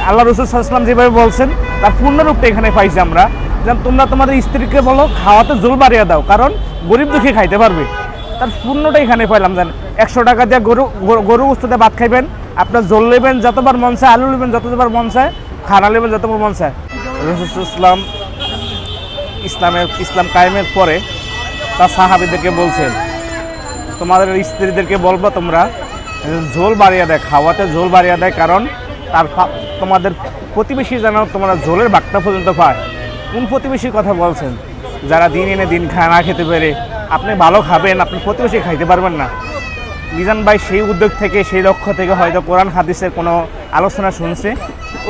আল্লাহ রসুল সাল্লাল্লাহু আলাইহি ওয়াসাল্লাম যেভাবে বলছেন তার পূর্ণরূপটা এখানে পাইছি আমরা। যেন তোমরা তোমাদের স্ত্রীকে বলো খাওয়াতে জোল বাড়িয়ে দাও, কারণ গরিব দুঃখী খাইতে পারবে। তার পূর্ণটা এখানে পাইলাম। জান 100 টাকা দিয়ে গরু গোস্তে ভাত খাইবেন, আপনার জোল নেবেন যতবার মন চায়, আলু নেবেন যতবার মন চায়, খানা নেবেন যতবার মন চায়। রাসূল ইসলাম কায়েমের পরে তার সাহাবীদেরকে বলছেন তোমাদের স্ত্রীদেরকে বলবো তোমরা ঝোল বাড়িয়ে দেয়, খাওয়াতে ঝোল বাড়িয়ে দেয়, কারণ তোমাদের প্রতিবেশী যেন তোমরা ঝোলের বাগটা পর্যন্ত পায়। কোন প্রতিবেশীর কথা বলছেন? যারা দিন এনে দিন খায় না খেতে পারে, আপনি ভালো খাবেন, আপনি প্রতিবেশী খাইতে পারবেন না। মিজান ভাই সেই উদ্যোগ থেকে, সেই লক্ষ্য থেকে হয়তো কোরআন হাদিসের কোনো আলোচনা শুনছে,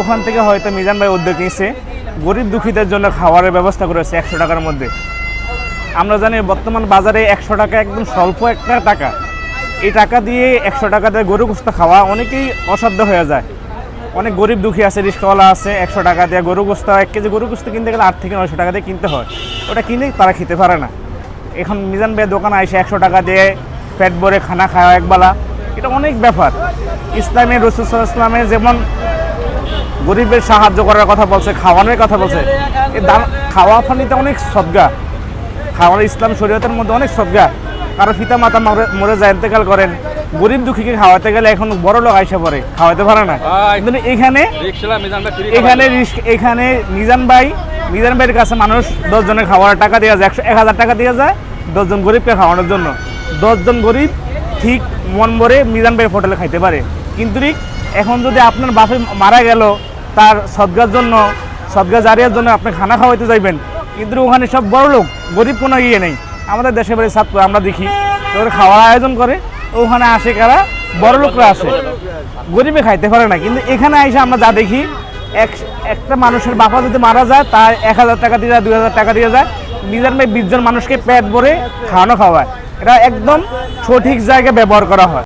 ওখান থেকে হয়তো মিজান ভাই উদ্যোগ নিয়েছে, গরিব দুঃখীদের জন্য খাওয়ারের ব্যবস্থা করেছে 100 টাকার মধ্যে। আমরা জানি বর্তমান বাজারে 100 টাকা একদম স্বল্প একটা টাকা। এই টাকা দিয়ে 100 টাকা দিয়ে গরু গোস্ত খাওয়া অনেকেই অসাধ্য হয়ে যায়। অনেক গরিব দুঃখী আছে, রিস্কাওয়ালা আছে, 100 টাকা দিয়ে গরু গোস্ত, 1 কেজি গরু গোস্ত কিনতে গেলে 8 থেকে 900 টাকা দিয়ে কিনতে হয়। ওটা কিনে তারা খেতে পারে না। এখন মিজান ভাইয়ের দোকানে এসে 100 টাকা দিয়ে পেট ভরে খানা খাওয়া একবেলা, এটা অনেক ব্যাপার। ইসলামের রাসূল সাল্লাল্লাহু আলাইহি ওয়াসাল্লাম যেমন গরিবের সাহায্য করার কথা বলছে, খাওয়ানোর কথা বলছে, এই খাওয়া ফানিতে অনেক সদগা। খাওয়ার ইসলাম শরীয়তের মধ্যে অনেক সদগা। কারো পিতা মাতা মরে যায়, ইন্তেকাল করেন, গরিব দুঃখীকে খাওয়াতে গেলে এখন বড় লোক আইসা পড়ে, খাওয়াতে পারে না। কিন্তু এখানে মিজান ভাইয়ের কাছে মানুষ 10 জনের খাওয়ার টাকা দেওয়া যায়, 1000 টাকা দেওয়া যায় 10 জন গরিবকে খাওয়ানোর জন্য। 10 জন গরিব ঠিক মন ভরে মিজান ভাইয়ের হোটেলে খাইতে পারে। কিন্তু এখন যদি আপনার বাপে মারা গেল, তার সদগার জন্য, সদগা জারিয়ার জন্য আপনি খানা খাওয়াইতে যাইবেন, কিন্তু ওখানে সব বড় লোক, গরিব কোনো ইয়ে নেই। আমাদের দেশের বাড়ি ছাত্র আমরা দেখি ওদের খাওয়ার আয়োজন করে, ওখানে আসে কারা, বড় লোকরা আসে, গরিবে খাইতে পারে না। কিন্তু এখানে এসে আমরা যা দেখি, একটা মানুষের বাবা যদি মারা যায় তার 1000 টাকা দিয়ে যায়, 2000 টাকা দিয়ে যায়, মিজান ভাই 20 জন মানুষকে পেট ভরে খাওয়ানো খাওয়ায়। এটা একদম সঠিক জায়গায় ব্যবহার করা হয়।